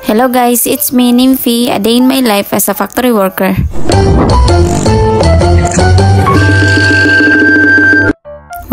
Hello guys, it's me, Nymphy, a day in my life as a factory worker.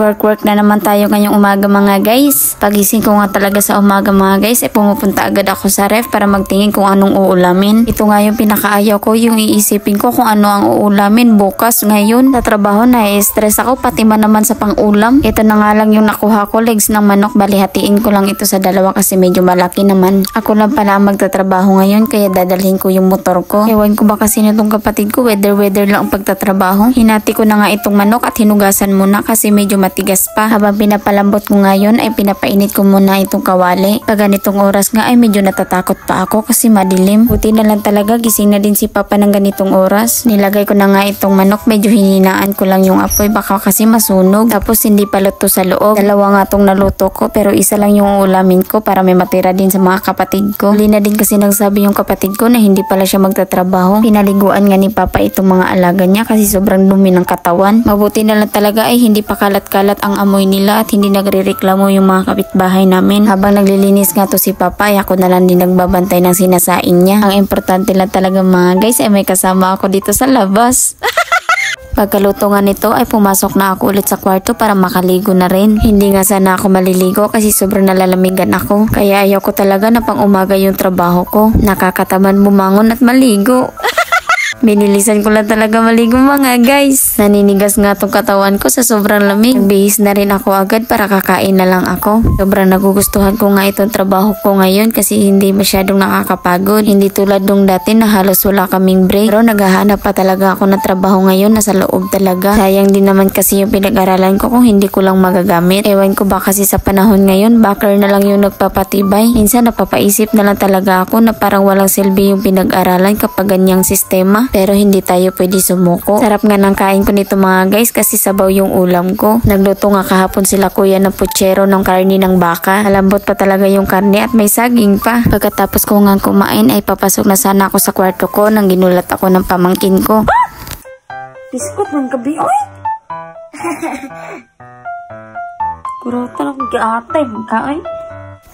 Work na naman tayo ngayong umaga mga guys. Pagising ko nga talaga sa umaga mga guys, pumupunta agad ako sa ref para magtingin kung anong uulamin. Ito nga yung pinakaayaw ko, yung iisipin ko kung ano ang uulamin bukas. Ngayon, sa trabaho na-stress ako, pati man naman sa pang-ulam. Ito na nga lang yung nakuha ko, legs ng manok. Balihatiin ko lang ito sa dalawa kasi medyo malaki naman. Ako lang pala ang magtatrabaho ngayon, kaya dadalhin ko yung motor ko. Ewan ko ba kasi nitong kapatid ko, weather lang ang pagtatrabaho. Hinati ko na nga itong manok at hinugasan muna kasi medyo matigas pa. Habang pinapalambot ko ngayon ay pinapainit ko muna itong kawali. Pag ganitong oras nga ay medyo natatakot pa ako kasi madilim. Buti na lang talaga gising na din si Papa ng ganitong oras. Nilagay ko na nga itong manok, medyo hininaan ko lang yung apoy baka kasi masunog. Tapos hindi pa luto sa loob. Dalawa nga tong naluto ko pero isa lang yung ulamin ko para may matira din sa mga kapatid ko. Huli na din kasi nagsabi yung kapatid ko na hindi pala siya magtatrabaho. Pinaliguan nga ni Papa itong mga alaga niya kasi sobrang dumi ng katawan. Mabuti na lang talaga ay hindi pa kalat-kalat ang amoy nila at hindi nagrereklamo yung mga kapitbahay namin. Habang naglilinis nga to si Papa, ay ako na lang din nagbabantay ng sinasaing niya. Ang importante lang talaga mga guys ay may kasama ako dito sa labas. Pagkaluto nga nito ay pumasok na ako ulit sa kwarto para makaligo na rin. Hindi nga sana ako maliligo kasi sobrang nalalamigan ako. Kaya ayaw ko talaga na pang umaga yung trabaho ko. Nakakatamad bumangon at maligo. Binilisan ko lang talaga maligo mga guys. Naninigas nga tong katawan ko sa sobrang lamig. Bihis na rin ako agad para kakain na lang ako. Sobrang nagugustuhan ko nga itong trabaho ko ngayon kasi hindi masyadong nakakapagod. Hindi tulad nung dati na halos wala kaming break. Pero naghahanap pa talaga ako ng trabaho ngayon na sa loob talaga. Sayang din naman kasi yung pinag-aralan ko kung hindi ko lang magagamit. Ewan ko ba kasi sa panahon ngayon, backer na lang yung nagpapatibay. Minsan napapaisip na lang talaga ako na parang walang silbi yung pinag-aralan kapag ganyang sistema. Pero hindi tayo pwede sumuko. Sarap nga ng kain ko nito mga guys kasi sabaw yung ulam ko. Nagluto nga kahapon sila kuya ng putsero ng karne ng baka. Malambot pa talaga yung karne at may saging pa. Pagkatapos ko nga kumain ay papasok na sana ako sa kwarto ko nang ginulat ako ng pamangkin ko. Biskot ng gabi. Oy! Kurota lang giatay. Ay!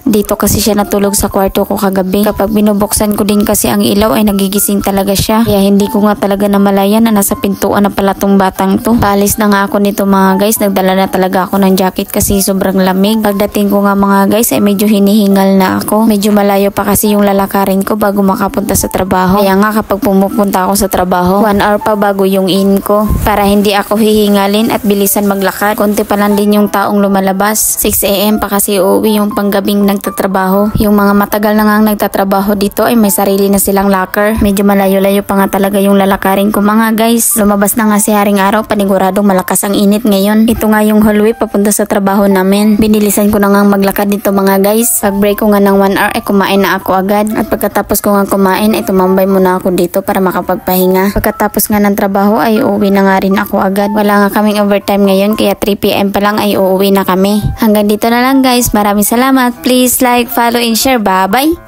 Dito kasi siya natulog sa kwarto ko kagabi. Kapag binubuksan ko din kasi ang ilaw ay nagigising talaga siya. Kaya hindi ko nga talaga namalayan na nasa pintuan na pala tong batang to. Paalis na nga ako nito mga guys. Nagdala na talaga ako ng jacket kasi sobrang lamig. Pagdating ko nga mga guys ay medyo hinihingal na ako. Medyo malayo pa kasi yung lalakarin ko bago makapunta sa trabaho. Kaya nga kapag pumupunta ako sa trabaho, 1 hour pa bago yung in ko. Para hindi ako hihingalin at bilisan maglakad. Konti pa lang din yung taong lumalabas. 6 AM pa kasi uuwi yung panggabing nagtatrabaho. Yung mga matagal na nga nagtatrabaho dito ay may sarili na silang locker. Medyo malayo-layo pa nga talaga yung lalakarin ko mga guys. Lumabas na nga si Haring Araw, paniguradong malakas ang init ngayon. Ito nga yung hallway papunta sa trabaho namin. Binilisan ko na nga maglakad dito mga guys. Pag break ko nga ng 1 hour ay kumain na ako agad. At pagkatapos ko nga kumain ay tumambay muna ako dito para makapagpahinga. Pagkatapos nga ng trabaho ay uuwi na nga rin ako agad. Wala nga kaming overtime ngayon kaya 3 PM pa lang ay uuwi na kami. Hanggang dito na lang guys. Maraming salamat. Please like, follow, and share. Bye-bye!